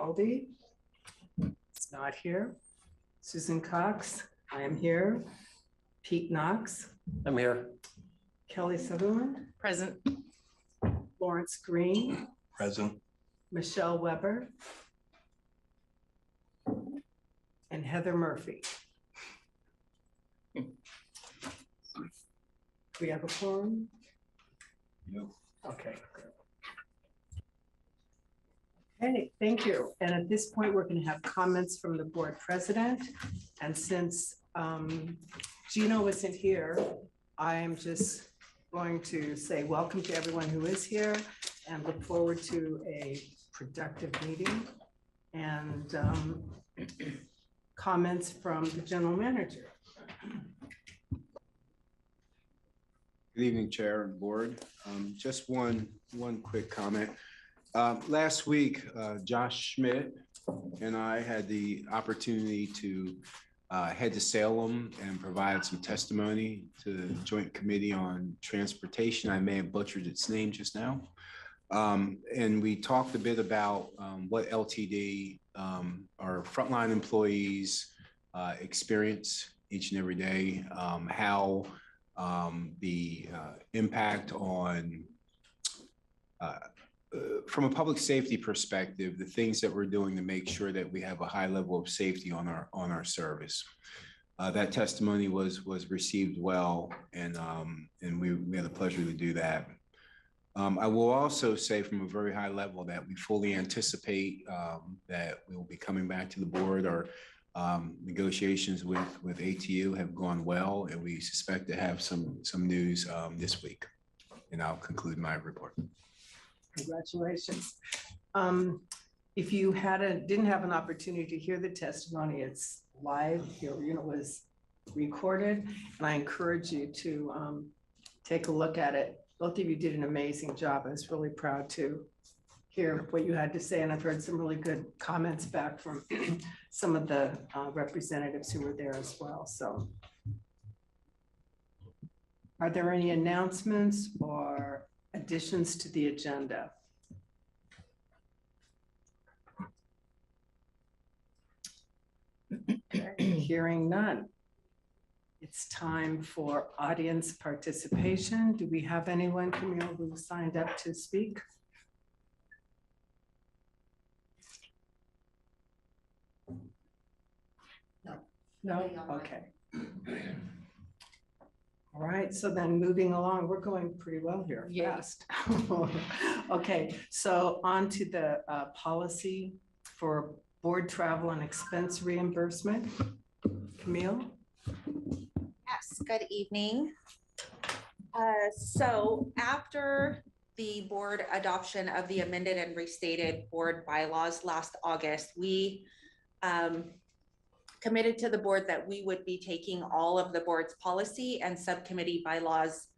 Aldi is not here. Susan Cox, I am here. Pete Knox. I'm here. Kelly Sutherland. Present. Lawrence Green. Present. Michelle Weber. And Heather Murphy. We have a quorum? No. Okay. Okay, thank you. And at this point, we're going to have comments from the board president. And since Gino isn't here, I am just going to say welcome to everyone who is here and look forward to a productive meeting and comments from the general manager. Good evening, Chair and Board. Just one quick comment. Last week, Josh Schmidt and I had the opportunity to head to Salem and provide some testimony to the Joint Committee on Transportation. I may have butchered its name just now. And we talked a bit about what LTD, our frontline employees experience each and every day, how the impact on, from a public safety perspective, the things that we're doing to make sure that we have a high level of safety on our service. That testimony was received well, and we had the pleasure to do that. I will also say from a very high level that we fully anticipate that we will be coming back to the board. Our negotiations with ATU have gone well, and we suspect to have some news this week. And I'll conclude my report. Congratulations. If you didn't have an opportunity to hear the testimony, it's live. It was recorded, and I encourage you to take a look at it. Both of you did an amazing job. I was really proud to hear what you had to say, and I've heard some really good comments back from some of the representatives who were there as well. So, are there any announcements or additions to the agenda? Okay, hearing none. It's time for audience participation. Do we have anyone, Camille, who signed up to speak? No? Okay. All right, so then moving along, we're going pretty well here, fast. Okay, so on to the policy for board travel and expense reimbursement. Camille? Yes, good evening. So after the board adoption of the amended and restated board bylaws last August, we committed to the board that we would be taking all of the board's policy and subcommittee bylaws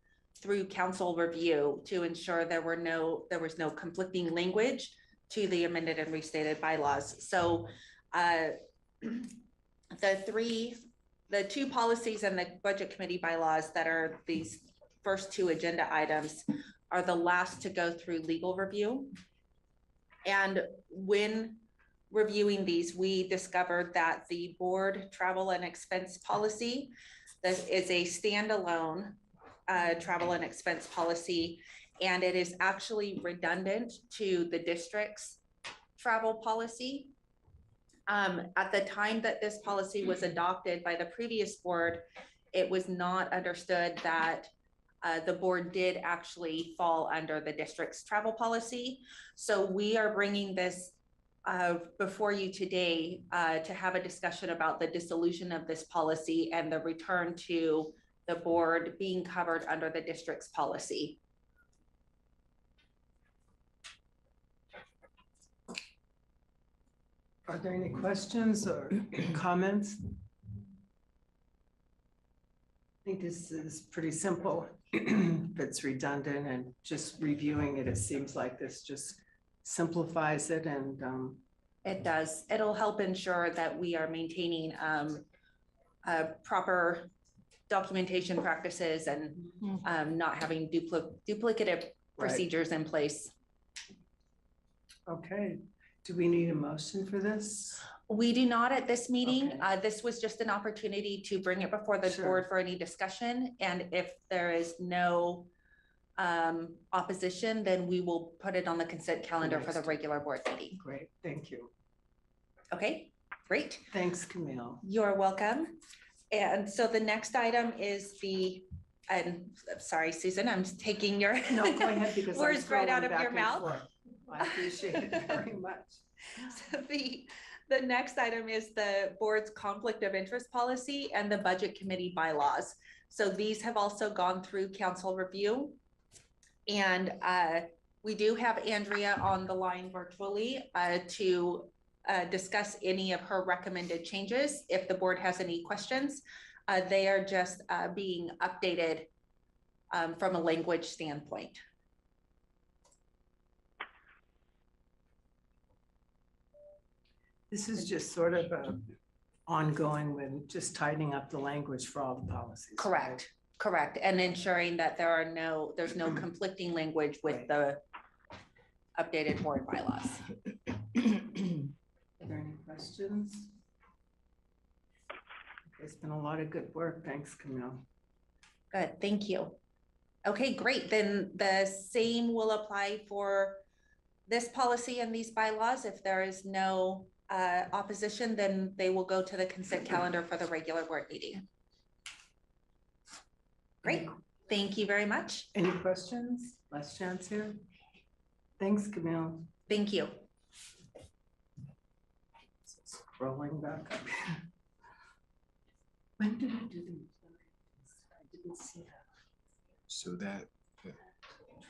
through council review to ensure there was no conflicting language to the amended and restated bylaws. So the two policies and the budget committee bylaws that are these first two agenda items are the last to go through legal review. And when reviewing these, we discovered that the board travel and expense policy, that is a standalone travel and expense policy, and it is actually redundant to the district's travel policy. At the time that this policy was adopted by the previous board, it was not understood that the board did actually fall under the district's travel policy. So we are bringing this before you today to have a discussion about the dissolution of this policy and the return to the board being covered under the district's policy. Are there any questions or comments? I think this is pretty simple. If it's redundant and just reviewing it, it seems like this just simplifies it, and it does. It'll help ensure that we are maintaining proper documentation practices and not having duplicative procedures in place. Okay. Do we need a motion for this? We do not at this meeting. Okay. This was just an opportunity to bring it before the Sure. board for any discussion. And if there is no opposition, then we will put it on the consent calendar for the Next. regular board meeting. Great, thank you. Okay, great. Thanks, Camille. You're welcome. And so the next item is and sorry, Susan, I'm taking your No, go ahead because I'm words right out scrolling of back your and mouth. forth. I appreciate it very much. So the next item is the board's conflict of interest policy and the budget committee bylaws. So these have also gone through council review. And we do have Andrea on the line virtually to discuss any of her recommended changes. If the board has any questions, they are just being updated from a language standpoint. This is just sort of ongoing with just tidying up the language for all the policies. Correct, correct. And ensuring that there's no conflicting language with the updated board bylaws. Are there any questions? It's been a lot of good work. Thanks, Camille. Good, thank you. Okay, great. Then the same will apply for this policy and these bylaws. If there is no opposition, then they will go to the consent calendar for the regular board meeting. Great, thank you very much. Any questions? Last chance here. Thanks, Camille. Thank you. Scrolling back up. When did I do the? I didn't see that. So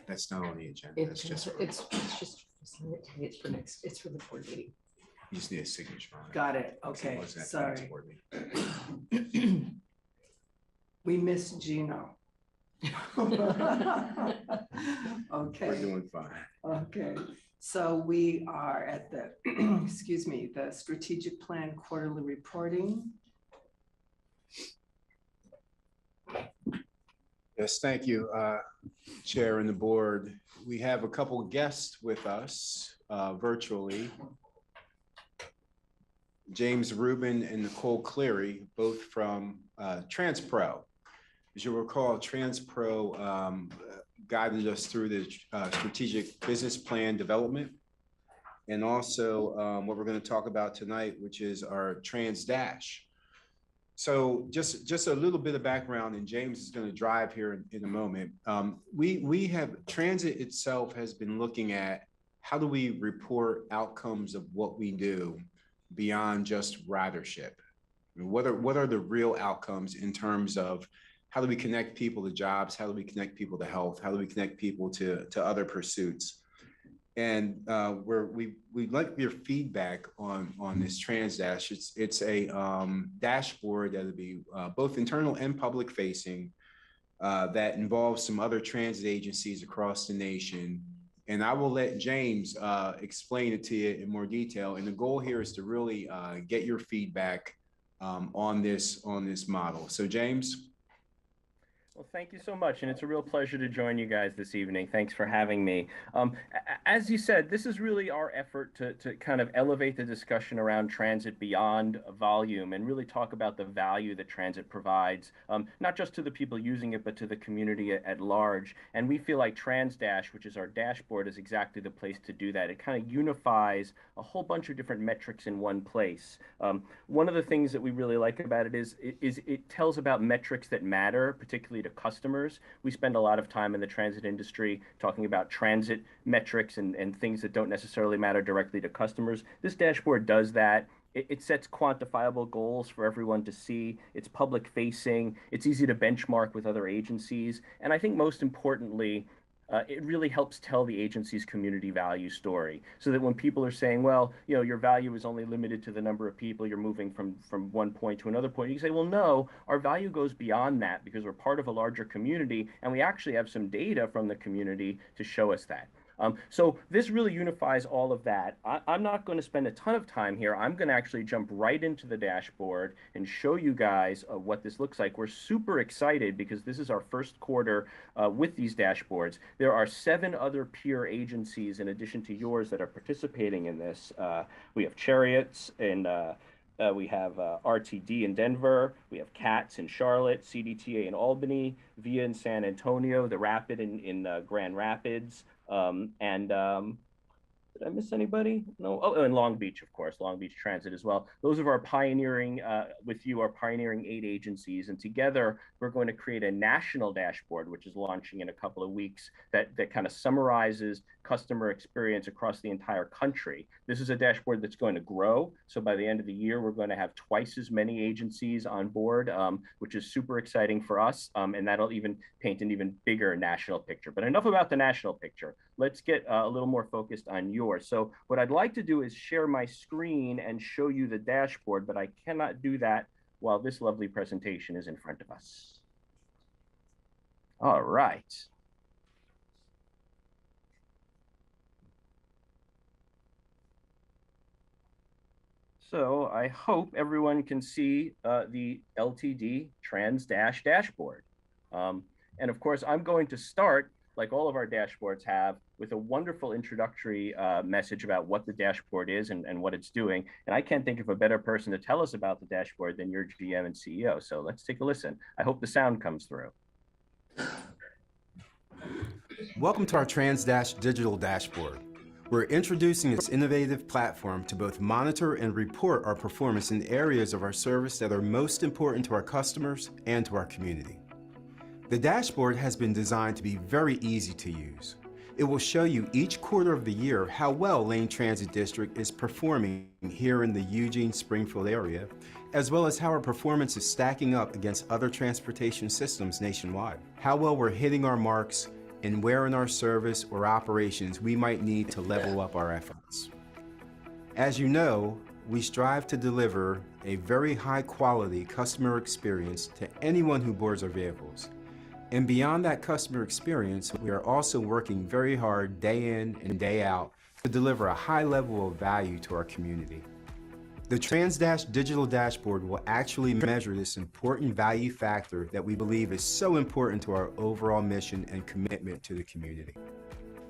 that's not on the agenda. That's just, It's just, it's for next, it's for the board meeting. you just need a signature on it. Got it. Because it Okay, was at the sorry. next board meeting. We miss Gino. We're Okay, doing fine. okay. So we are at the, excuse me, the strategic plan quarterly reporting. Yes, thank you, Chair and the board. We have a couple of guests with us virtually. James Rubin and Nicole Cleary, both from TransPro. As you'll recall, TransPro guided us through the strategic business plan development. And also what we're going to talk about tonight, which is our TransDash. So just a little bit of background, and James is going to drive here in a moment. We have, transit itself has been looking at how do we report outcomes of what we do beyond just ridership? What are the real outcomes in terms of how do we connect people to jobs? How do we connect people to health? How do we connect people to other pursuits? And we'd like your feedback on this TransDash. It's a dashboard that'll be both internal and public facing that involves some other transit agencies across the nation. And I will let James explain it to you in more detail. And the goal here is to really get your feedback on this model. So James. Well, thank you so much, and it's a real pleasure to join you guys this evening. Thanks for having me. As you said, this is really our effort to kind of elevate the discussion around transit beyond volume and really talk about the value that transit provides, not just to the people using it, but to the community at large. And we feel like TransDash, which is our dashboard, is exactly the place to do that. It kind of unifies a whole bunch of different metrics in one place. One of the things that we really like about it is it tells about metrics that matter, particularly to customers. We spend a lot of time in the transit industry talking about transit metrics and things that don't necessarily matter directly to customers. This dashboard does that. It sets quantifiable goals for everyone to see. It's public facing. It's easy to benchmark with other agencies. And I think most importantly, it really helps tell the agency's community value story so that when people are saying, well, you know, your value is only limited to the number of people you're moving from one point to another point, you can say, well, no, our value goes beyond that because we're part of a larger community and we actually have some data from the community to show us that. So this really unifies all of that. I'm not going to spend a ton of time here. I'm going to actually jump right into the dashboard and show you guys what this looks like. We're super excited because this is our first quarter with these dashboards. There are 7 other peer agencies in addition to yours that are participating in this. We have Chariots and we have RTD in Denver. We have CATS in Charlotte, CDTA in Albany, VIA in San Antonio, the Rapid in Grand Rapids, did I miss anybody? No. Oh, and Long Beach, of course, Long Beach Transit as well. Those of our pioneering, with you, our pioneering 8 agencies. And together, we're going to create a national dashboard, which is launching in a couple of weeks, that kind of summarizes customer experience across the entire country. This is a dashboard that's going to grow. So by the end of the year, we're going to have twice as many agencies on board, which is super exciting for us. And that'll even paint an even bigger national picture. But enough about the national picture. Let's get a little more focused on yours. So what I'd like to do is share my screen and show you the dashboard, but I cannot do that while this lovely presentation is in front of us. All right. So I hope everyone can see the LTD Trans-Dash dashboard. And of course, I'm going to start, like all of our dashboards have, with a wonderful introductory message about what the dashboard is and what it's doing. And I can't think of a better person to tell us about the dashboard than your GM and CEO. So let's take a listen. I hope the sound comes through. Welcome to our Trans-Dash digital dashboard. We're introducing this innovative platform to both monitor and report our performance in areas of our service that are most important to our customers and to our community. The dashboard has been designed to be very easy to use. It will show you each quarter of the year how well Lane Transit District is performing here in the Eugene-Springfield area, as well as how our performance is stacking up against other transportation systems nationwide, how well we're hitting our marks, and where in our service or operations we might need to level up our efforts. As you know, we strive to deliver a very high-quality customer experience to anyone who boards our vehicles. And beyond that customer experience, we are also working very hard day in and day out to deliver a high level of value to our community. The Trans-Dash digital dashboard will actually measure this important value factor that we believe is so important to our overall mission and commitment to the community.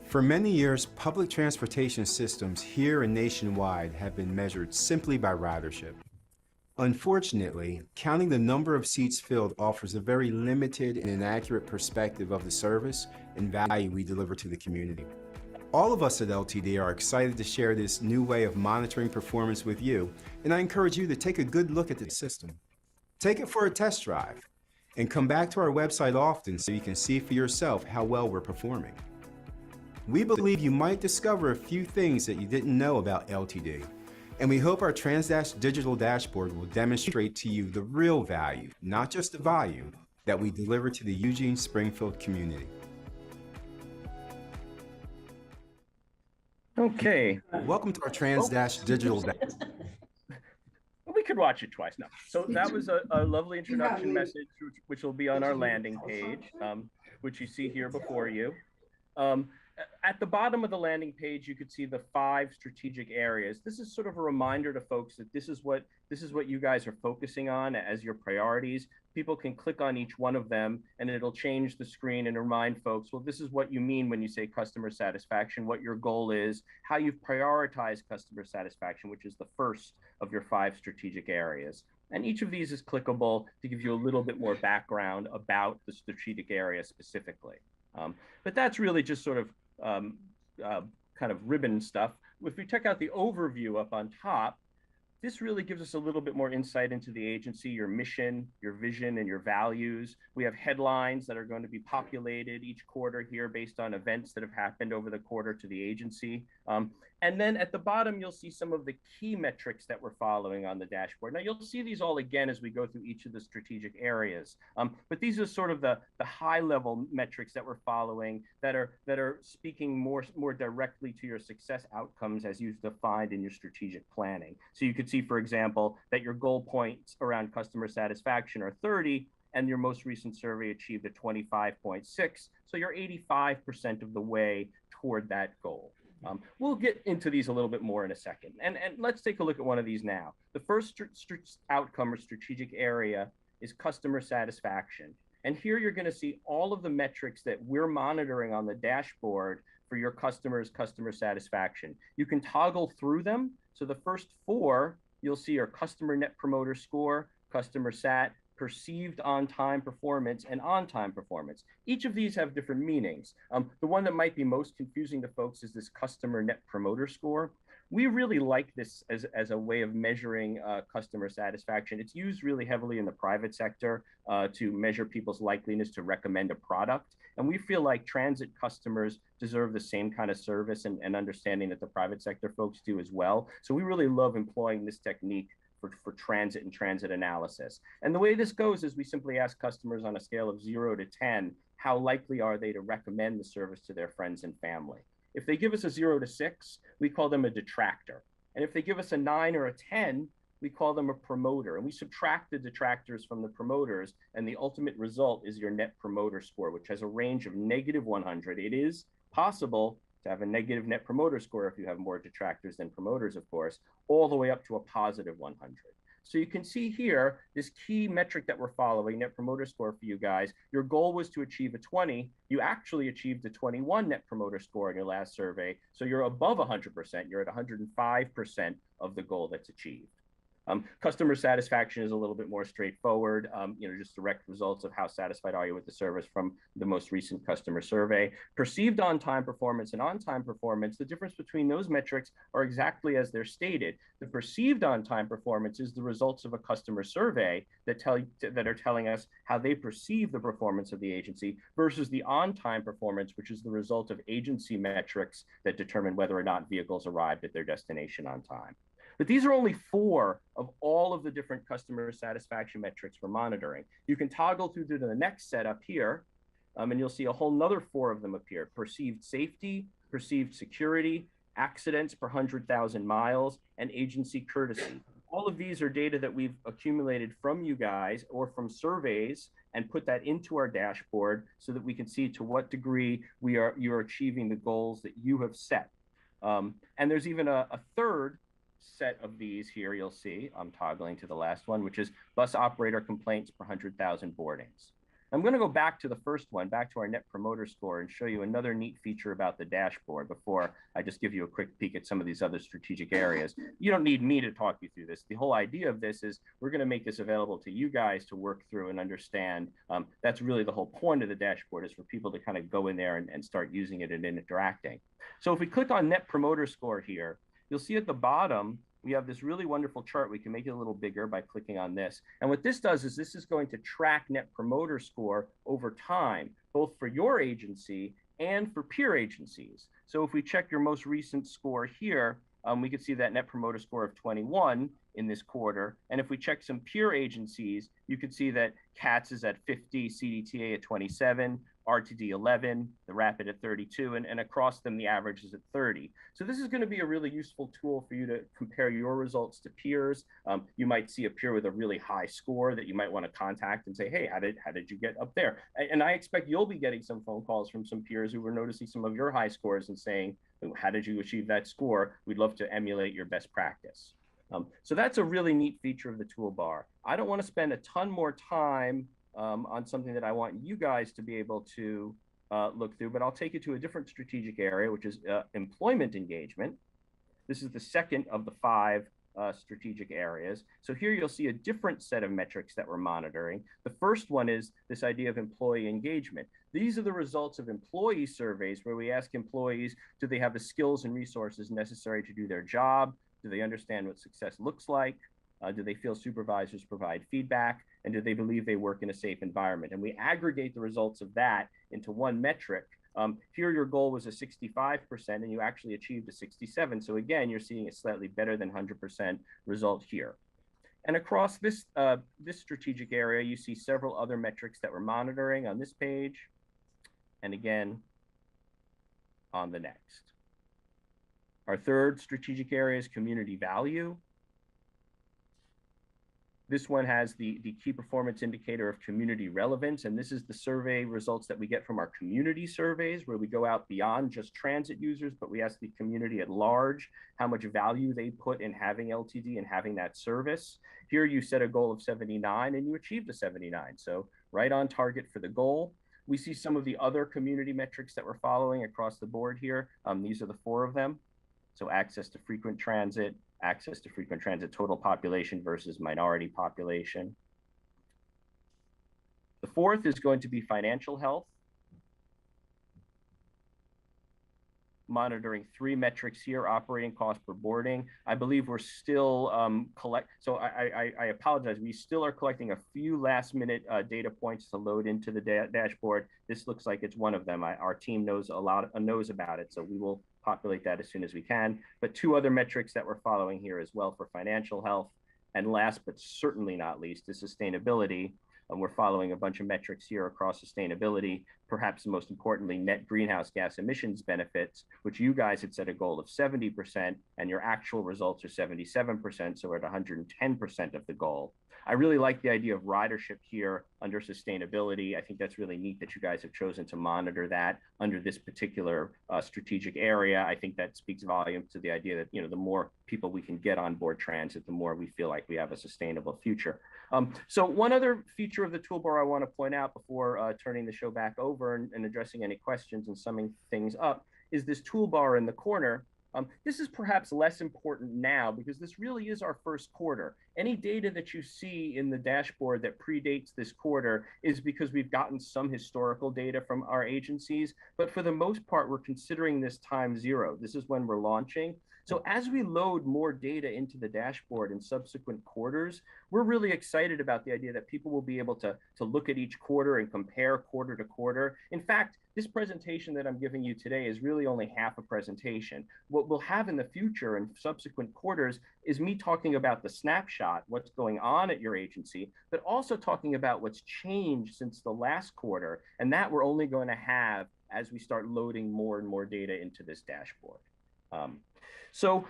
For many years, public transportation systems here and nationwide have been measured simply by ridership. Unfortunately, counting the number of seats filled offers a very limited and inaccurate perspective of the service and value we deliver to the community. All of us at LTD are excited to share this new way of monitoring performance with you, and I encourage you to take a good look at the system. Take it for a test drive, and come back to our website often so you can see for yourself how well we're performing. We believe you might discover a few things that you didn't know about LTD, and we hope our Trans-Dash digital dashboard will demonstrate to you the real value, not just the volume, that we deliver to the Eugene-Springfield community. Okay. Welcome to our Trans-Dash digital dashboard. We could watch it twice now. So that was a lovely introduction message, which will be on our landing page, which you see here before you. At the bottom of the landing page, you could see the 5 strategic areas. This is sort of a reminder to folks that this is what you guys are focusing on as your priorities. People can click on each one of them and it'll change the screen and remind folks, well, this is what you mean when you say customer satisfaction, what your goal is, how you've prioritized customer satisfaction, which is the first of your 5 strategic areas. And each of these is clickable to give you a little bit more background about the strategic area specifically. But that's really just sort of kind of ribbon stuff. If we check out the overview up on top, this really gives us a little bit more insight into the agency, your mission, your vision, and your values. We have headlines that are going to be populated each quarter here based on events that have happened over the quarter to the agency. And then at the bottom, you'll see some of the key metrics that we're following on the dashboard. Now, you'll see these all again as we go through each of the strategic areas. But these are sort of the high-level metrics that we're following that are speaking more directly to your success outcomes as you've defined in your strategic planning. So you could see, for example, that your goal points around customer satisfaction are 30, and your most recent survey achieved a 25.6. So you're 85% of the way toward that goal. We'll get into these a little bit more in a second. And let's take a look at one of these now. The first outcome or strategic area is customer satisfaction. And here you're going to see all of the metrics that we're monitoring on the dashboard for your customers' customer satisfaction. You can toggle through them. So the first four you'll see are customer net promoter score, customer sat, perceived on-time performance, and on-time performance. Each of these have different meanings. The one that might be most confusing to folks is this customer net promoter score. We really like this as a way of measuring customer satisfaction. It's used really heavily in the private sector to measure people's likeliness to recommend a product. And we feel like transit customers deserve the same kind of service and understanding that the private sector folks do as well. So we really love employing this technique for transit and transit analysis. And the way this goes is we simply ask customers on a scale of 0 to 10, how likely are they to recommend the service to their friends and family? If they give us a 0 to 6, we call them a detractor. And if they give us a 9 or a 10, we call them a promoter. And we subtract the detractors from the promoters, and the ultimate result is your net promoter score, which has a range of -100. It is possible to have a negative net promoter score if you have more detractors than promoters, of course, all the way up to a +100. So you can see here, this key metric that we're following, net promoter score for you guys, your goal was to achieve a 20. You actually achieved a 21 net promoter score in your last survey. So you're above 100%. You're at 105% of the goal that's achieved. Customer satisfaction is a little bit more straightforward, just direct results of how satisfied are you with the service from the most recent customer survey. Perceived on-time performance and on-time performance, the difference between those metrics are exactly as they're stated. The perceived on-time performance is the results of a customer survey that are telling us how they perceive the performance of the agency versus the on-time performance, which is the result of agency metrics that determine whether or not vehicles arrived at their destination on time. But these are only 4 of all of the different customer satisfaction metrics we're monitoring. You can toggle through to the next set up here, and you'll see a whole nother 4 of them appear. Perceived safety, perceived security, accidents per 100,000 miles, and agency courtesy. All of these are data that we've accumulated from you guys or from surveys and put that into our dashboard so that we can see to what degree you're achieving the goals that you have set. And there's even a third set of these here. You'll see I'm toggling to the last one, which is bus operator complaints per 100,000 boardings. I'm going to go back to the first one, back to our net promoter score, and show you another neat feature about the dashboard before I just give you a quick peek at some of these other strategic areas. You don't need me to talk you through this. The whole idea of this is we're going to make this available to you guys to work through and understand. That's really the whole point of the dashboard, is for people to kind of go in there and start using it and interacting. So if we click on net promoter score here, you'll see at the bottom, we have this really wonderful chart. We can make it a little bigger by clicking on this. And what this does is this is going to track net promoter score over time, both for your agency and for peer agencies. So if we check your most recent score here, we could see that net promoter score of 21 in this quarter. And if we check some peer agencies, you could see that CATS is at 50, CDTA at 27, RTD 11, the Rapid at 32, and across them, the average is at 30. So this is going to be a really useful tool for you to compare your results to peers. You might see a peer with a really high score that you might want to contact and say, hey, how did you get up there? And I expect you'll be getting some phone calls from some peers who were noticing some of your high scores and saying, how did you achieve that score? We'd love to emulate your best practice. So that's a really neat feature of the toolbar. I don't want to spend a ton more time on something that I want you guys to be able to look through, but I'll take you to a different strategic area, which is employment engagement. This is the second of the 5 strategic areas. So here you'll see a different set of metrics that we're monitoring. The first one is this idea of employee engagement. These are the results of employee surveys where we ask employees, do they have the skills and resources necessary to do their job? Do they understand what success looks like? Do they feel supervisors provide feedback? And do they believe they work in a safe environment? And we aggregate the results of that into one metric. Here, your goal was a 65%, and you actually achieved a 67. So again, you're seeing a slightly better than 100% result here. And across this strategic area, you see several other metrics that we're monitoring on this page, and again, on the next. Our third strategic area is community value. This one has the key performance indicator of community relevance. And this is the survey results that we get from our community surveys, where we go out beyond just transit users, but we ask the community at large how much value they put in having LTD and having that service. Here you set a goal of 79 and you achieved a 79. So right on target for the goal. We see some of the other community metrics that we're following across the board here. These are the 4 of them. So access to frequent transit total population versus minority population. The 4th is going to be financial health. Monitoring 3 metrics here, operating cost per boarding. I believe we're still so I apologize. We still are collecting a few last minute data points to load into the dashboard. This looks like it's one of them. Our team knows knows about it, so we will populate that as soon as we can. But 2 other metrics that we're following here as well for financial health. And last but certainly not least is sustainability. We're following a bunch of metrics here across sustainability, perhaps most importantly, net greenhouse gas emissions benefits, which you guys had set a goal of 70%, and your actual results are 77%, so we're at 110% of the goal. I really like the idea of ridership here under sustainability. I think that's really neat that you guys have chosen to monitor that under this particular strategic area. I think that speaks volumes to the idea that, you know, the more people we can get on board transit, the more we feel like we have a sustainable future. So one other feature of the toolbar I want to point out before turning the show back over and addressing any questions and summing things up is this toolbar in the corner. This is perhaps less important now because this really is our first quarter. Any data that you see in the dashboard that predates this quarter is because we've gotten some historical data from our agencies, but for the most part, we're considering this time 0. This is when we're launching. So as we load more data into the dashboard in subsequent quarters, we're really excited about the idea that people will be able to look at each quarter and compare quarter to quarter. In fact, this presentation that I'm giving you today is really only half a presentation. What we'll have in the future and subsequent quarters is me talking about the snapshot, what's going on at your agency, but also talking about what's changed since the last quarter. And that we're only going to have as we start loading more and more data into this dashboard. So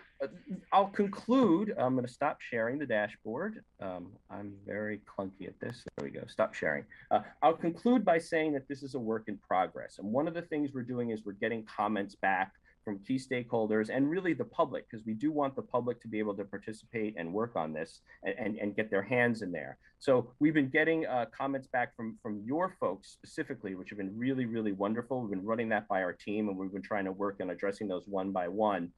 I'll conclude. I'm going to stop sharing the dashboard. I'm very clunky at this. There we go. Stop sharing. I'll conclude by saying that this is a work in progress. And one of the things we're doing is we're getting comments back from key stakeholders and really the public, because we do want the public to be able to participate and work on this and get their hands in there. So we've been getting comments back from your folks specifically, which have been really, really wonderful. We've been running that by our team, and we've been trying to work on addressing those one by one.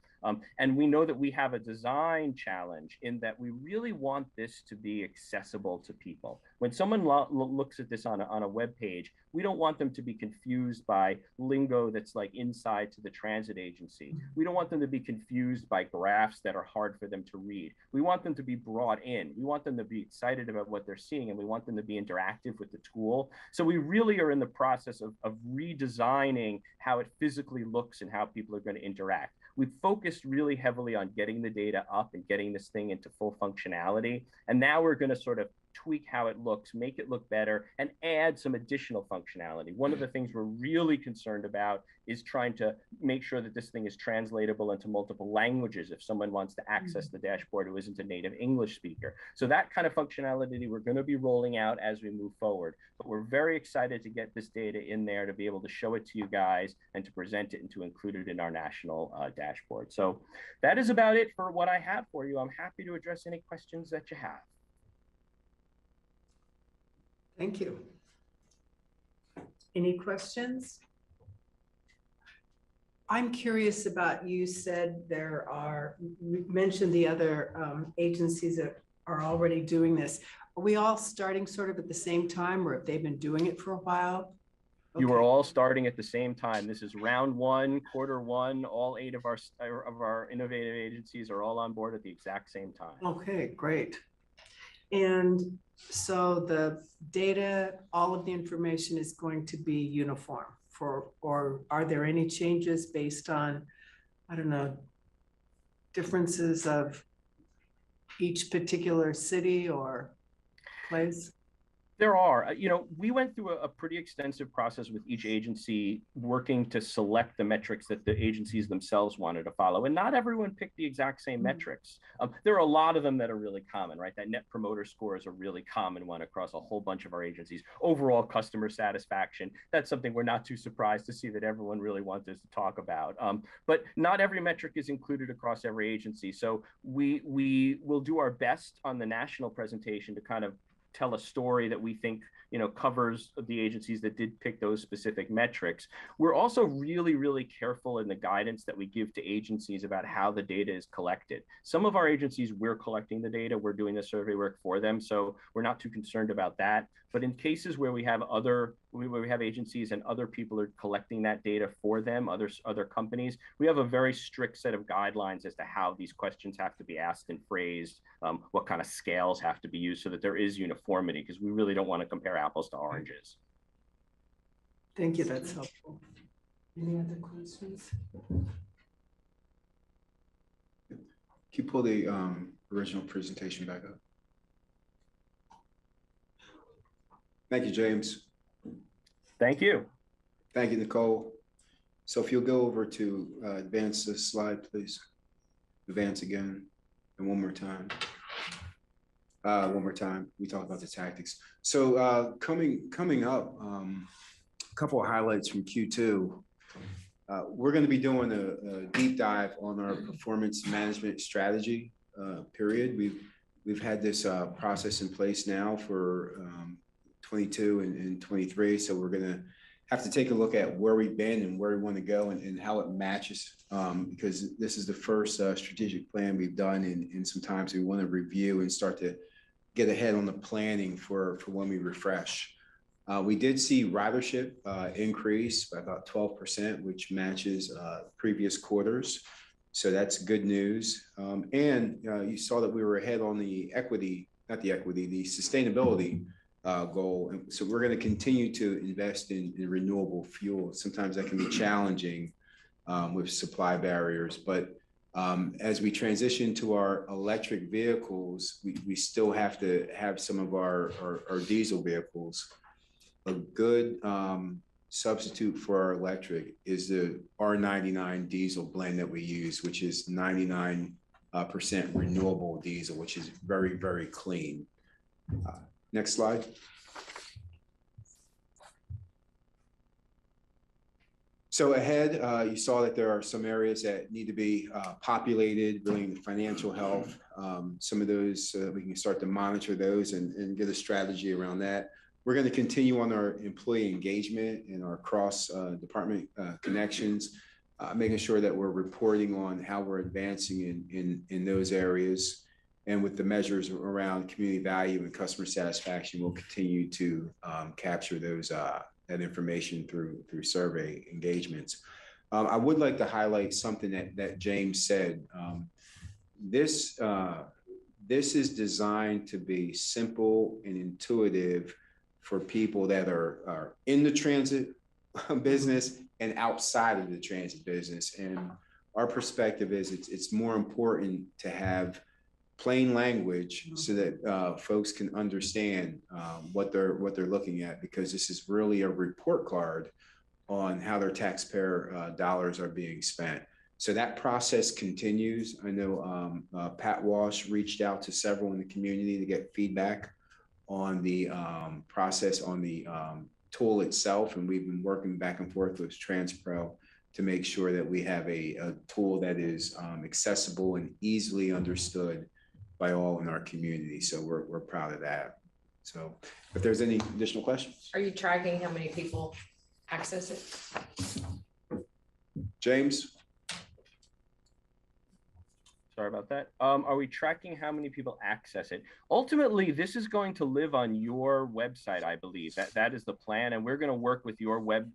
And we know that we have a design challenge in that we really want this to be accessible to people. When someone looks at this on a web page, we don't want them to be confused by lingo that's like inside to the transit agency. We don't want them to be confused by graphs that are hard for them to read. We want them to be brought in. We want them to be excited about what they're seeing, and we want them to be interactive with the tool. So we really are in the process of redesigning how it physically looks and how people are going to interact. We've focused really heavily on getting the data up and getting this thing into full functionality. And now we're going to sort of tweak how it looks, make it look better, and add some additional functionality. One of the things we're really concerned about is trying to make sure that this thing is translatable into multiple languages if someone wants to access the dashboard who isn't a native English speaker. So that kind of functionality we're going to be rolling out as we move forward. But we're very excited to get this data in there, to be able to show it to you guys and to present it and to include it in our national dashboard. So that is about it for what I have for you. I'm happy to address any questions that you have. Thank you. Any questions? I'm curious about, you said there are, you mentioned the other agencies that are already doing this. Are we all starting sort of at the same time, or have they been doing it for a while? You are all starting at the same time. This is round 1, quarter 1. All 8 of our innovative agencies are all on board at the exact same time. Okay, great. And so the data, all of the information is going to be uniform or are there any changes based on, I don't know, differences of each particular city or place? There are, we went through a pretty extensive process with each agency working to select the metrics that the agencies themselves wanted to follow. And not everyone picked the exact same metrics. There are a lot of them that are really common, right? That net promoter score is a really common one across a whole bunch of our agencies. Overall customer satisfaction, that's something we're not too surprised to see that everyone really wants us to talk about. But not every metric is included across every agency. So we will do our best on the national presentation to kind of tell a story that we think covers the agencies that did pick those specific metrics. We're also really, really careful in the guidance that we give to agencies about how the data is collected. Some of our agencies, we're collecting the data, we're doing the survey work for them, so we're not too concerned about that. But in cases where we have agencies and other people are collecting that data for them, other companies, we have a very strict set of guidelines as to how these questions have to be asked and phrased, what kind of scales have to be used so that there is uniformity, because we really don't want to compare apples to oranges. Thank you, that's helpful. Any other questions? Can you pull the original presentation back up? Thank you, James. Thank you. Thank you, Nicole. So if you'll go over to advance this slide, please. Advance again, and one more time. We talk about the tactics. So coming up, a couple of highlights from Q2. We're going to be doing a deep dive on our performance management strategy period. We've had this process in place now for 22 and 23. So we're going to have to take a look at where we've been and where we want to go and how it matches, because this is the first strategic plan we've done in some time. So we want to review and start to get ahead on the planning for when we refresh. We did see ridership increase by about 12%, which matches previous quarters. So that's good news. And you saw that we were ahead on the sustainability goal. And so we're going to continue to invest in renewable fuel. Sometimes that can be challenging with supply barriers, but as we transition to our electric vehicles, we still have to have some of our diesel vehicles. A good substitute for our electric is the R99 diesel blend that we use, which is 99% renewable diesel, which is very, very clean. Next slide. So ahead, you saw that there are some areas that need to be populated, really in financial health. Some of those, we can start to monitor those and get a strategy around that. We're going to continue on our employee engagement and our cross-department connections, making sure that we're reporting on how we're advancing in those areas. And with the measures around community value and customer satisfaction, we'll continue to capture those that information through survey engagements. I would like to highlight something that James said. This is designed to be simple and intuitive for people that are in the transit business and outside of the transit business. And our perspective is it's more important to have plain language so that folks can understand what they're looking at, because this is really a report card on how their taxpayer dollars are being spent. So that process continues. I know Pat Walsh reached out to several in the community to get feedback on the process on the tool itself, and we've been working back and forth with TransPro to make sure that we have a tool that is accessible and easily understood by all in our community. So we're proud of that. So if there's any additional questions. Are you tracking how many people access it? James? Sorry about that. Are we tracking how many people access it? Ultimately, this is going to live on your website, I believe. That is the plan, and we're going to work with your web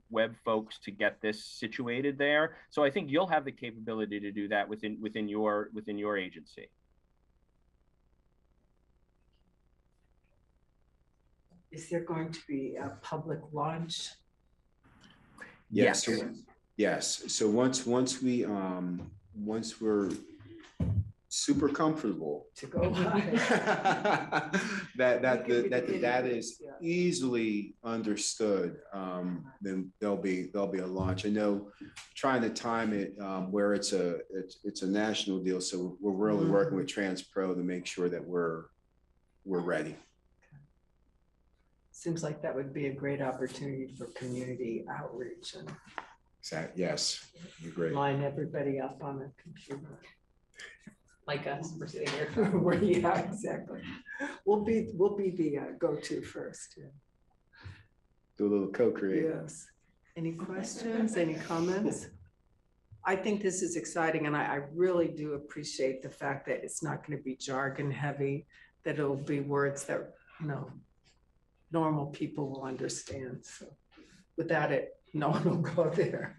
folks to get this situated there. So I think you'll have the capability to do that within your agency. Is there going to be a public launch? Yes. Yes. Yes. So once we're super comfortable. To go live. That You could be the the data idiot, is yeah. easily understood, then there'll be a launch. I know trying to time it where it's a national deal, so we're really working with TransPro to make sure that we're ready. Seems like that would be a great opportunity for community outreach and Yes, you're great. line everybody up on a computer. Like us, we're sitting here. Yeah, exactly. We'll be the go-to first. Yeah. Do a little co-create. Yes. Any questions, any comments? I think this is exciting, and I really do appreciate the fact that it's not going to be jargon heavy, that it'll be words that, normal people will understand. So without it, no one will go there.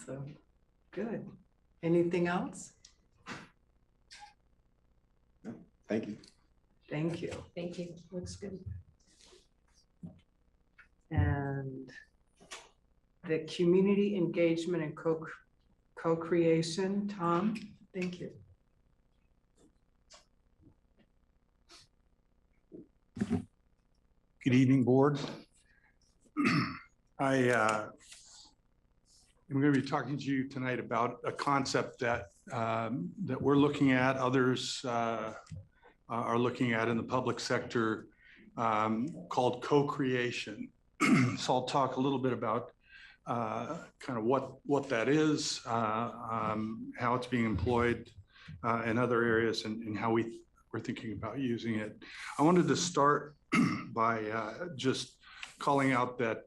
So, good. Anything else? No, thank you. Thank you. Thank you. Looks good. And the community engagement and co-creation, Tom, thank you. Good evening, board. I am going to be talking to you tonight about a concept that we're looking at, others are looking at in the public sector, called co-creation. So I'll talk a little bit about kind of what that is, how it's being employed in other areas, and how we're thinking about using it. I wanted to start by just calling out that,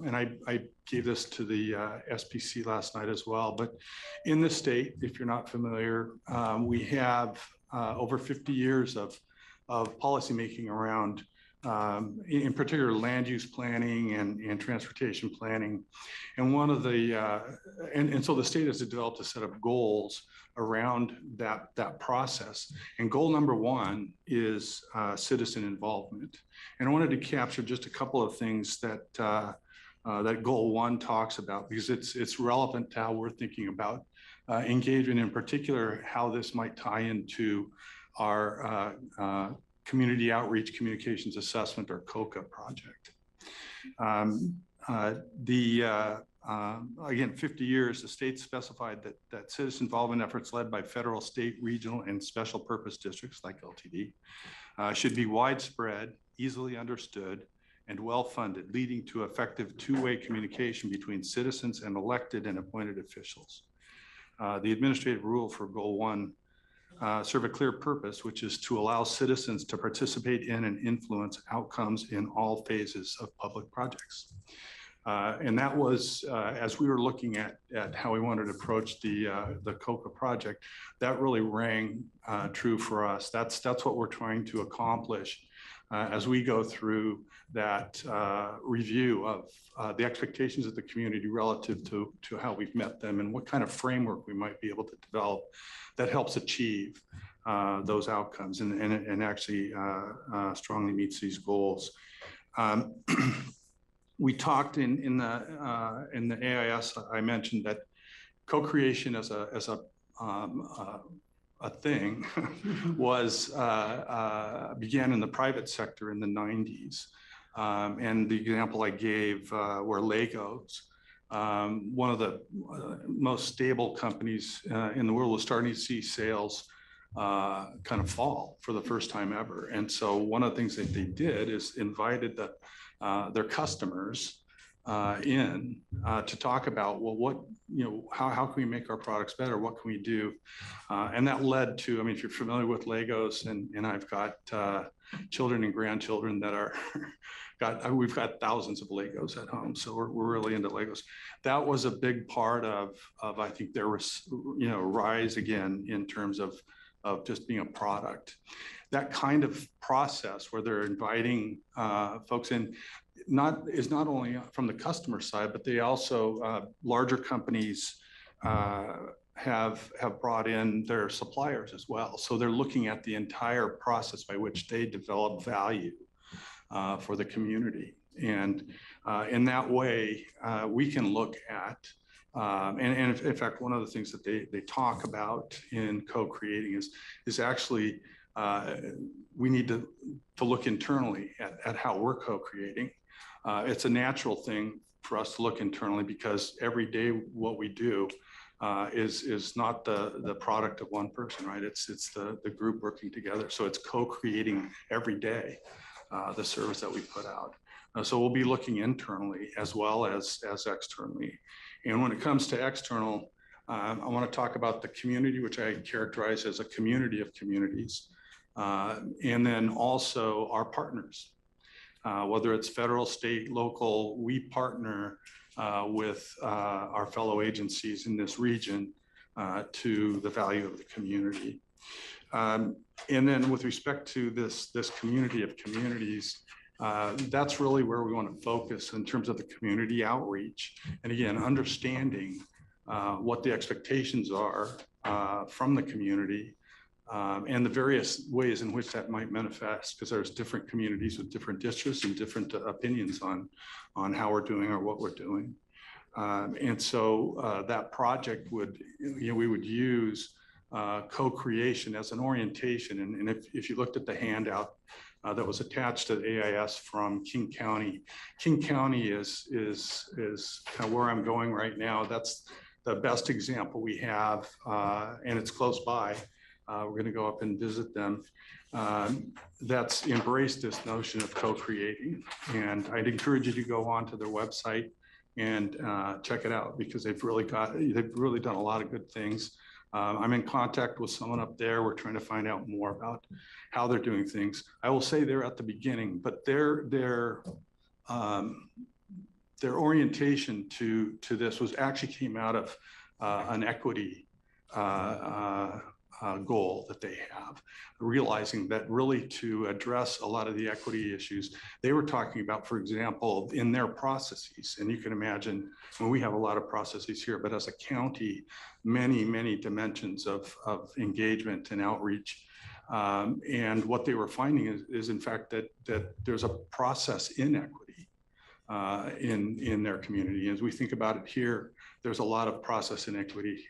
and I gave this to the SPC last night as well, but in the state, if you're not familiar, we have over 50 years of policymaking around, in particular, land use planning and transportation planning. And one of the, and so the state has developed a set of goals around that process. And goal number one is citizen involvement. And I wanted to capture just a couple of things that that goal one talks about, because it's relevant to how we're thinking about engagement, in particular, how this might tie into our Community Outreach Communications Assessment, or COCA project. Again, 50 years, the state specified that citizen involvement efforts led by federal, state, regional, and special purpose districts like LTD should be widespread, easily understood, and well-funded, leading to effective two-way communication between citizens and elected and appointed officials. The administrative rule for goal one serve a clear purpose, which is to allow citizens to participate in and influence outcomes in all phases of public projects. And that was, as we were looking at how we wanted to approach the COCA project, that really rang true for us. That's what we're trying to accomplish as we go through that review of the expectations of the community relative to how we've met them, and what kind of framework we might be able to develop that helps achieve those outcomes and actually strongly meets these goals. We talked in the AIS. I mentioned that co-creation as a thing was began in the private sector in the 90s, and the example I gave were Legos. One of the most stable companies in the world was starting to see sales kind of fall for the first time ever. And so one of the things that they did is invited their customers in to talk about, well, how can we make our products better? What can we do? And that led to, I mean, if you're familiar with Legos, and I've got children and grandchildren that are we've got thousands of Legos at home, so we're really into Legos. That was a big part of I think there was rise again in terms of just being a product. That kind of process where they're inviting folks in is not only from the customer side, but they also larger companies have brought in their suppliers as well. So they're looking at the entire process by which they develop value for the community. And in that way, we can look at And in fact, one of the things that they talk about in co-creating is actually we need to look internally at how we're co-creating. It's a natural thing for us to look internally because every day what we do is not the product of one person, right? It's the group working together. So it's co-creating every day the service that we put out. So we'll be looking internally as well as externally. And when it comes to external, I want to talk about the community, which I characterize as a community of communities. And then also our partners, whether it's federal, state, local, we partner with our fellow agencies in this region to the value of the community. And then with respect to this community of communities, that's really where we want to focus in terms of the community outreach. And again, understanding what the expectations are from the community and the various ways in which that might manifest, because there's different communities with different districts and different opinions on how we're doing or what we're doing. And so that project would, we would use co-creation as an orientation. And if you looked at the handout that was attached to the AIS from King County is kind of where I'm going right now. That's the best example we have, and it's close by. We're going to go up and visit them. That's embraced this notion of co-creating, and I'd encourage you to go onto their website and check it out because they've really done a lot of good things. I'm in contact with someone up there. We're trying to find out more about how they're doing things. I will say they're at the beginning, but their orientation to this was actually came out of an equity goal that they have, realizing that really to address a lot of the equity issues they were talking about, for example, in their processes. And you can imagine when we have a lot of processes here, but as a county, many dimensions of engagement and outreach. And what they were finding is in fact that there's a process inequity in their community. As we think about it here, there's a lot of process inequity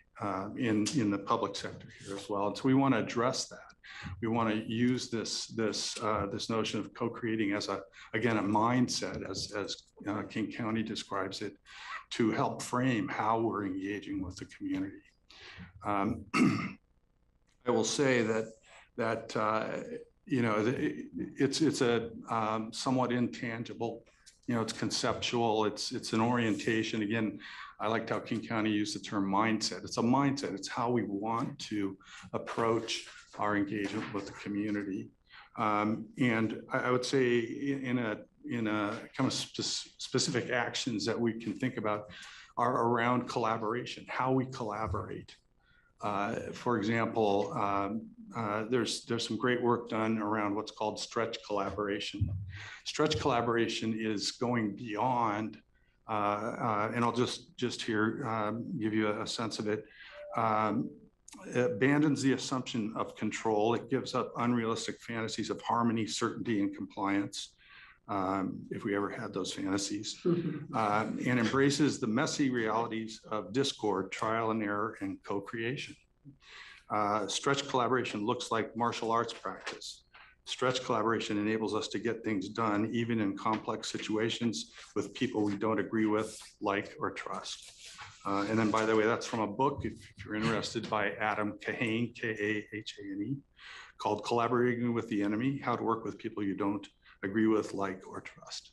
in the public sector here as well. And so we want to address that. We want to use this notion of co-creating as a mindset, as King County describes it, to help frame how we're engaging with the community. I will say that it's a somewhat intangible. It's conceptual. It's an orientation. Again, I liked how King County used the term mindset. It's a mindset. It's how we want to approach our engagement with the community. And I would say in a kind of specific actions that we can think about are around collaboration, how we collaborate. For example, there's some great work done around what's called stretch collaboration. Stretch collaboration is going beyond, and I'll just here give you a sense of it. It abandons the assumption of control. It gives up unrealistic fantasies of harmony, certainty, and compliance, if we ever had those fantasies, and embraces the messy realities of discord, trial and error, and co-creation. Stretch collaboration looks like martial arts practice. Stretch collaboration enables us to get things done, even in complex situations with people we don't agree with, like, or trust. And then, by the way, that's from a book, if you're interested, by Adam Kahane, K-A-H-A-N-E, called Collaborating with the Enemy, How to Work with People You Don't Agree With, Like, or Trust.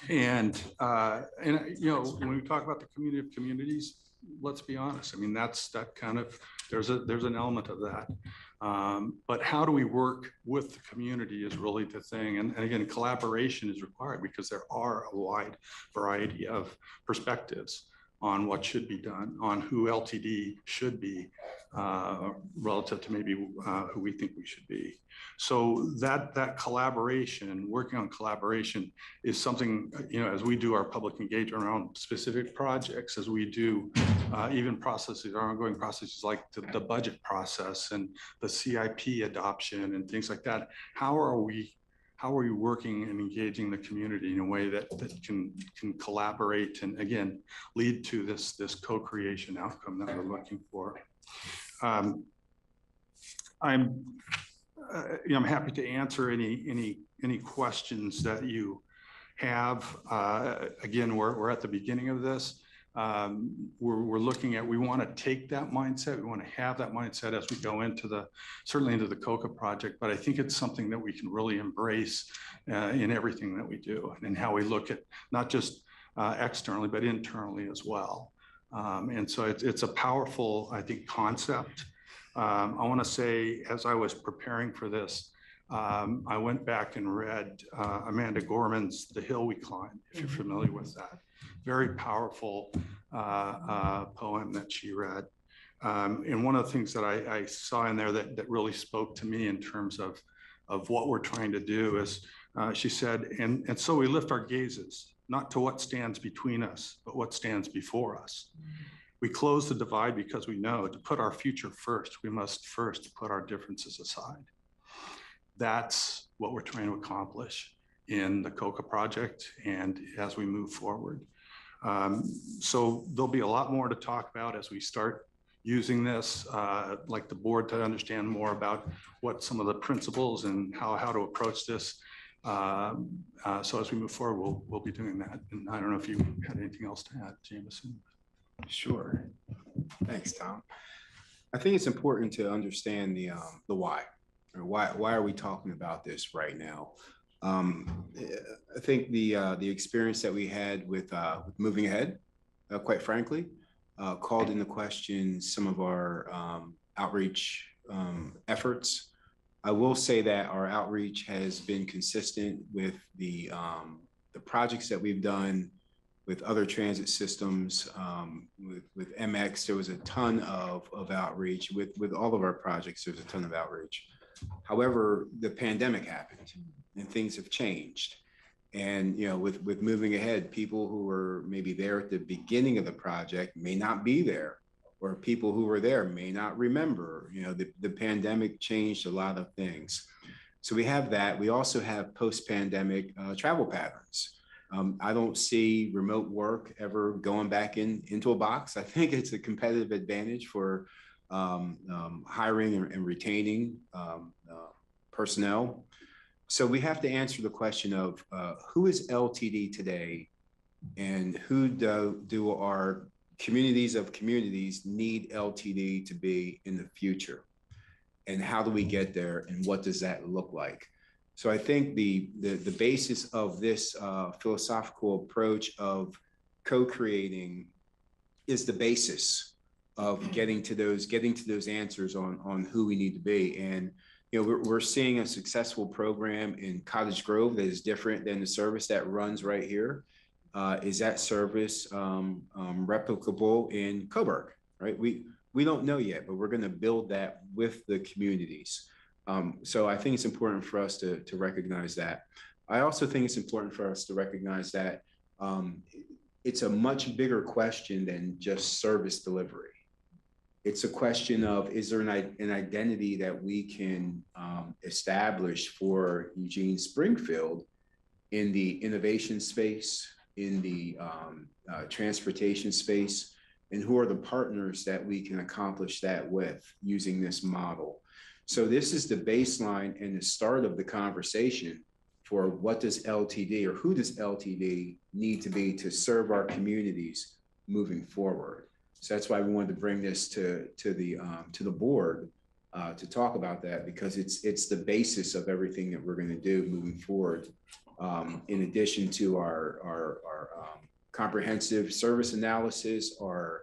And when we talk about the community of communities, let's be honest. I mean, that kind of, there's an element of that. But how do we work with the community is really the thing. And again, collaboration is required because there are a wide variety of perspectives on what should be done, on who LTD should be relative to maybe who we think we should be. So that collaboration, working on collaboration is something, as we do our public engagement around specific projects, as we do even processes, our ongoing processes like the budget process and the CIP adoption and things like that. How are we how are you working and engaging the community in a way that can collaborate and again, lead to this co-creation outcome that we're looking for. I'm happy to answer any questions that you have. Again, we're at the beginning of this. We're looking at, we want to take that mindset. We want to have that mindset as we go into certainly into the COCA project, but I think it's something that we can really embrace in everything that we do and how we look at not just externally, but internally as well. And so it's a powerful, I think, concept. I want to say, as I was preparing for this, I went back and read Amanda Gorman's The Hill We Climb, if you're familiar with that. Very powerful poem that she read. And one of the things that I saw in there that really spoke to me in terms of what we're trying to do is, she said, and so we lift our gazes, not to what stands between us, but what stands before us. We close the divide because we know to put our future first, we must first put our differences aside. That's what we're trying to accomplish in the COCA project and as we move forward. So there'll be a lot more to talk about as we start using this, like the board to understand more about what some of the principles and how to approach this. So as we move forward, we'll be doing that. And I don't know if you had anything else to add, Jameson. Sure. Thanks, Tom. I think it's important to understand the why. Or why are we talking about this right now? I think the experience that we had with moving ahead, quite frankly, called into question some of our outreach efforts. I will say that our outreach has been consistent with the projects that we've done with other transit systems. With MX, there was a ton of outreach. With all of our projects, there's a ton of outreach. However, the pandemic happened and things have changed. And, with moving ahead, people who were maybe there at the beginning of the project may not be there, or people who were there may not remember. The pandemic changed a lot of things. So we have that. We also have post-pandemic travel patterns. I don't see remote work ever going back into a box. I think it's a competitive advantage for hiring and retaining personnel. So we have to answer the question of who is LTD today, and who do our communities of communities need LTD to be in the future, and how do we get there, and what does that look like? So I think the basis of this philosophical approach of co-creating is the basis of getting to those answers on who we need to be. And we're seeing a successful program in Cottage Grove that is different than the service that runs right here. Is that service replicable in Coburg? Right? We don't know yet, but we're going to build that with the communities. So I think it's important for us to recognize that. I also think it's important for us to recognize that it's a much bigger question than just service delivery. It's a question of, is there an identity that we can establish for Eugene Springfield in the innovation space, in the transportation space, and who are the partners that we can accomplish that with using this model? So this is the baseline and the start of the conversation for what does LTD, or who does LTD need to be to serve our communities moving forward. So that's why we wanted to bring this to the board to talk about that, because it's the basis of everything that we're going to do moving forward. In addition to our comprehensive service analysis, our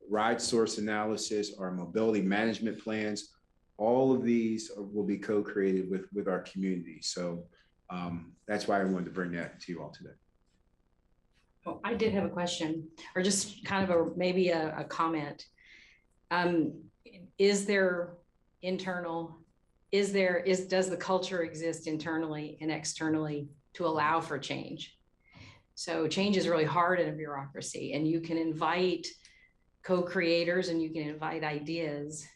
ride source analysis, our mobility management plans, all of these will be co-created with our community. So that's why I wanted to bring that to you all today. Oh, I did have a question, or just kind of maybe a comment. Is there internal, does the culture exist internally and externally to allow for change? So change is really hard in a bureaucracy, and you can invite co-creators and you can invite ideas,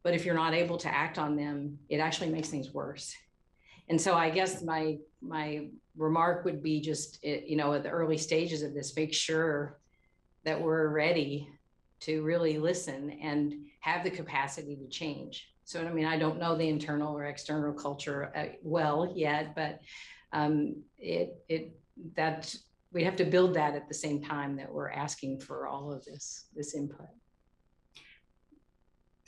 but if you're not able to act on them, it actually makes things worse. And so I guess my remark would be just, you know, at the early stages of this, make sure that we're ready to really listen and have the capacity to change. So, I mean, I don't know the internal or external culture well yet, but that we have to build that at the same time that we're asking for all of this input.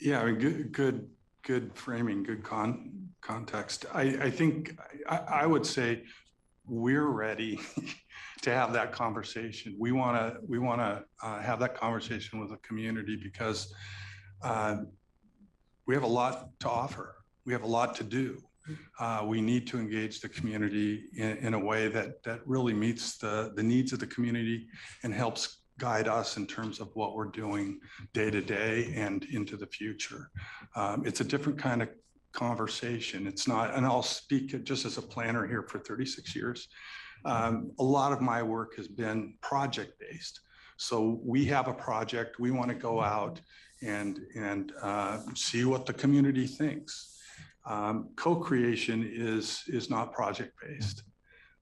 Yeah, I mean, good framing, good context. I think I would say we're ready to have that conversation. We want to have that conversation with the community because we have a lot to offer. We have a lot to do. We need to engage the community in a way that really meets the needs of the community and helps guide us in terms of what we're doing day to day and into the future. It's a different kind of conversation. It's not, and I'll speak just as a planner here for 36 years. A lot of my work has been project-based. So we have a project, we want to go out and see what the community thinks. Co-creation is not project-based.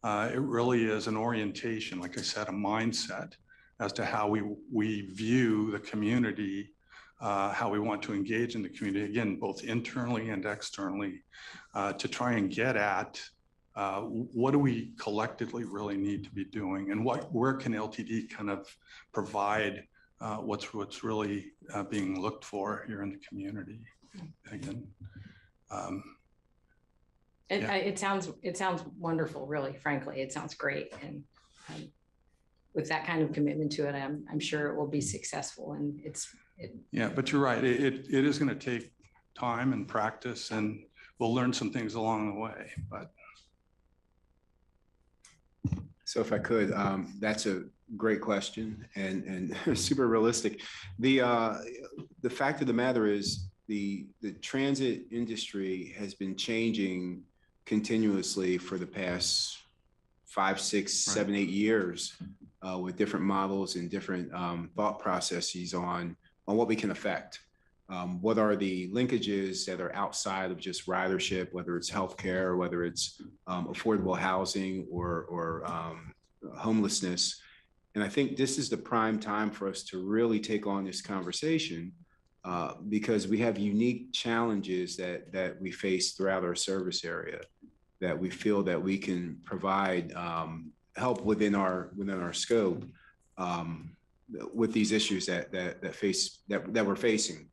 It really is an orientation, like I said, a mindset as to how we view the community, how we want to engage in the community, again, both internally and externally, to try and get at what do we collectively really need to be doing, and where can LTD kind of provide what's really being looked for here in the community. Again, It sounds wonderful, really, frankly. It sounds great. And with that kind of commitment to it, I'm sure it will be successful. And yeah, but you're right. It is going to take time and practice, and we'll learn some things along the way. But So if I could, that's a great question and super realistic. The fact of the matter is the transit industry has been changing continuously for the past 5, 6, 7, 8 years with different models and different thought processes on what we can affect. What are the linkages that are outside of just ridership, whether it's healthcare, whether it's affordable housing or homelessness. And I think this is the prime time for us to really take on this conversation because we have unique challenges that we face throughout our service area that we feel that we can provide help within our scope with these issues that we're facing.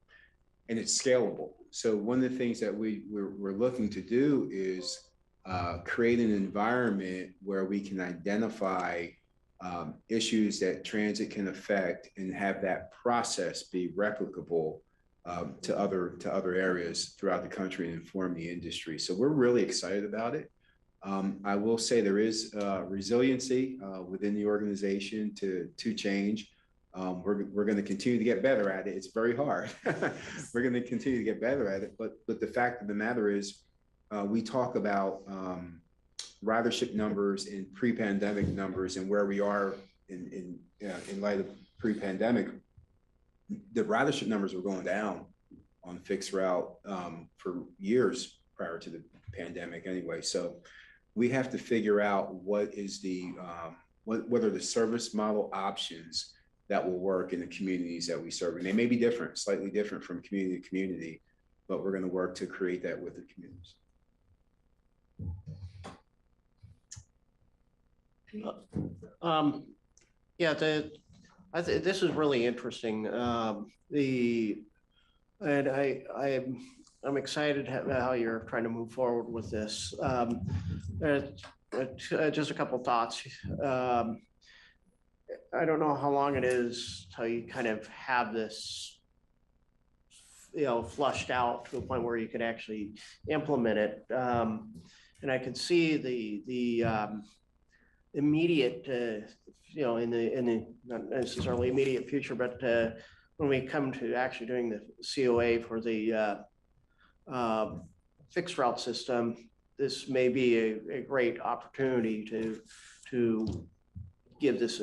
And it's scalable. So one of the things that we're looking to do is create an environment where we can identify issues that transit can affect and have that process be replicable to other areas throughout the country and inform the industry. So we're really excited about it. I will say there is resiliency within the organization to change. We're going to continue to get better at it. It's very hard. We're going to continue to get better at it. But the fact of the matter is, we talk about ridership numbers and pre-pandemic numbers and where we are in light of pre-pandemic. The ridership numbers were going down on fixed route for years prior to the pandemic anyway. So we have to figure out what is what are the service model options that will work in the communities that we serve. And they may be different, slightly different from community to community, but we're going to work to create that with the communities. Yeah, this is really interesting. I'm excited how you're trying to move forward with this. Just a couple thoughts. I don't know how long it is till you kind of have this, flushed out to a point where you could actually implement it. And I can see the immediate, in the not necessarily immediate future, but when we come to actually doing the COA for the fixed route system, this may be a great opportunity to give this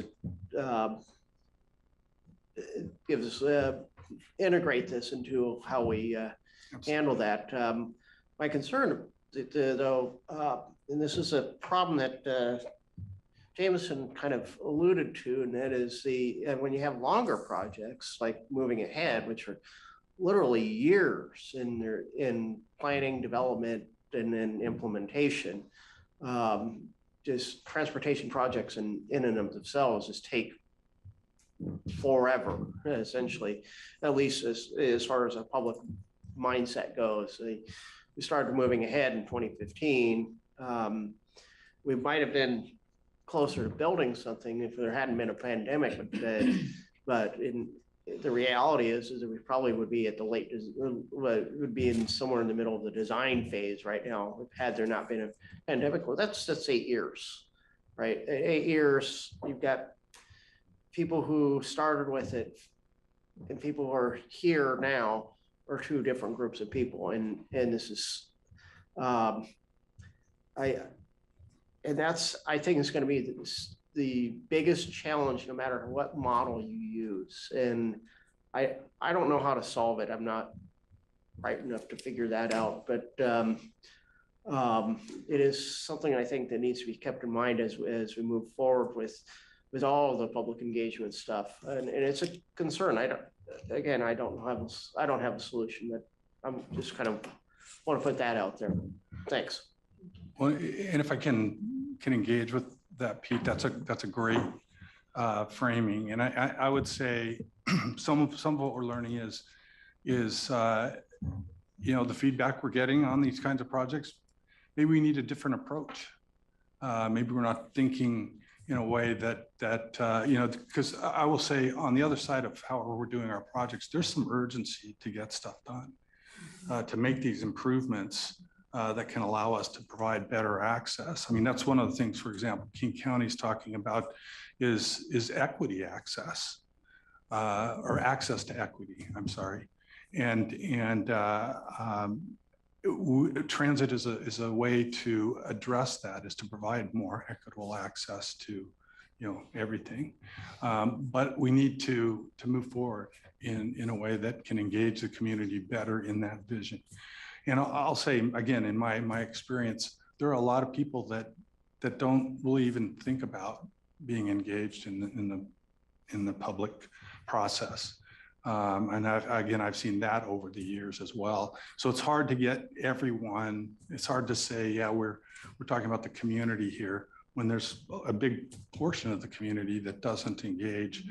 integrate this into how we handle that. My concern and this is a problem that Jameson kind of alluded to, and that is when you have longer projects like moving ahead, which are literally years in planning, development, and then implementation. Just transportation projects in and of themselves just take forever, essentially, at least as far as a public mindset goes. We started moving ahead in 2015. We might have been closer to building something if there hadn't been a pandemic, but in the reality is that we probably would be at the would be in somewhere in the middle of the design phase right now, had there not been a pandemic. Well, that's 8 years, right? 8 years, you've got people who started with it and people who are here now are two different groups of people. And this is, I think it's going to be the biggest challenge, no matter what model you use. And I don't know how to solve it. I'm not bright enough to figure that out, but it is something I think that needs to be kept in mind as we move forward with all the public engagement stuff. And it's a concern. I don't have a solution, but I'm just kind of want to put that out there. Thanks. Well, and if I can engage with that, Pete, that's a great framing. And I would say some of what we're learning is the feedback we're getting on these kinds of projects. Maybe we need a different approach. Maybe we're not thinking in a way that because I will say on the other side of how we're doing our projects, there's some urgency to get stuff done, to make these improvements that can allow us to provide better access. I mean, that's one of the things, for example, King County is talking about is equity access, or access to equity, I'm sorry. And transit is a way to address that, is to provide more equitable access to, everything. But we need to move forward in a way that can engage the community better in that vision. And I'll say again, in my experience, there are a lot of people that don't really even think about being engaged in the public process. And I've seen that over the years as well. So it's hard to get everyone. It's hard to say, yeah, we're talking about the community here, when there's a big portion of the community that doesn't engage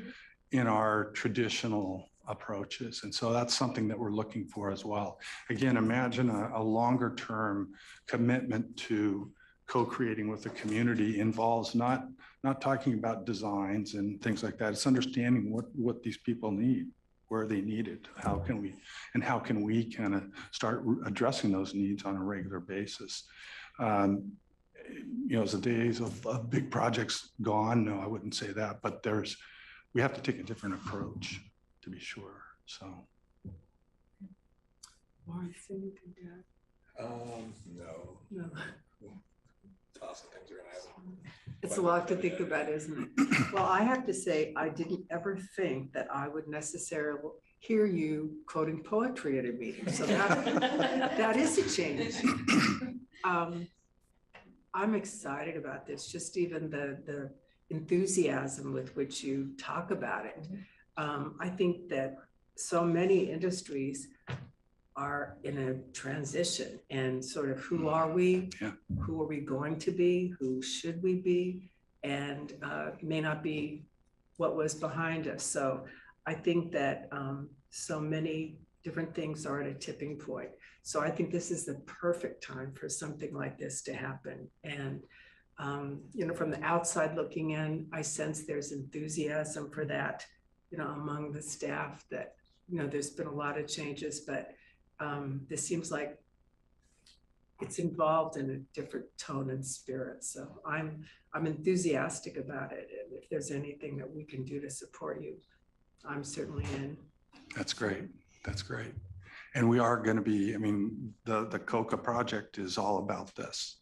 in our traditional approaches. And so that's something that we're looking for as well. Again, imagine a longer term commitment to co-creating with the community involves not talking about designs and things like that. It's understanding what these people need, where they need it, how can we kind of start addressing those needs on a regular basis. Is the days of big projects gone? No, I wouldn't say that, but we have to take a different approach, to be sure. So. Lawrence, anything to add? No. No. Tossing things around. It's a lot to think about, isn't it? Well, I have to say, I didn't ever think that I would necessarily hear you quoting poetry at a meeting. So that is a change. I'm excited about this, just even the enthusiasm with which you talk about it. I think that so many industries are in a transition, and sort of who are we? Yeah. Who are we going to be? Who should we be? And may not be what was behind us. So I think that so many different things are at a tipping point. So I think this is the perfect time for something like this to happen. And from the outside looking in, I sense there's enthusiasm for that, among the staff, that, there's been a lot of changes, but this seems like it's involved in a different tone and spirit. So I'm enthusiastic about it. And if there's anything that we can do to support you, I'm certainly in. That's great. That's great. And we are going to be, the COCA project is all about this.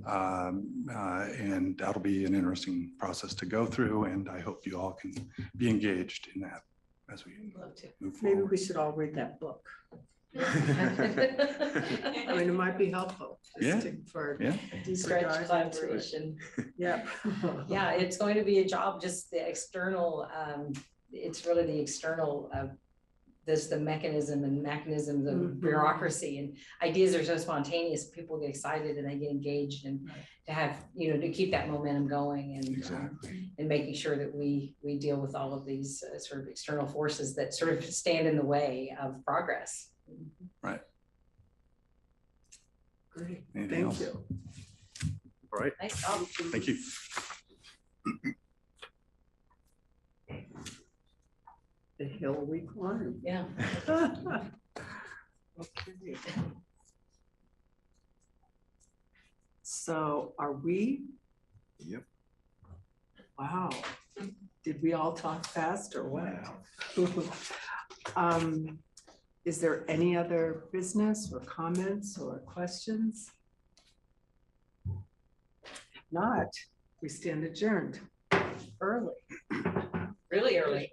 And that'll be an interesting process to go through. And I hope you all can be engaged in that as we move forward. Maybe we should all read that book. I mean, it might be helpful. just Yeah. For. Yeah. Stretch dive into it. collaboration. Yep. Yeah, it's going to be a job, just the external, it's really the external, this, the mechanisms of Mhm. bureaucracy, and ideas are so spontaneous, people get excited and they get engaged, and to have, to keep that momentum going, and Exactly. and making sure that we deal with all of these sort of external forces that sort of stand in the way of progress. Right. Great, Anything thank else? you. All right. Nice job. Thank you. The hill we climb. Yeah. Okay. So are we? Yep. Wow. Did we all talk fast or what? Is there any other business or comments or questions? If not, we stand adjourned early. Really early.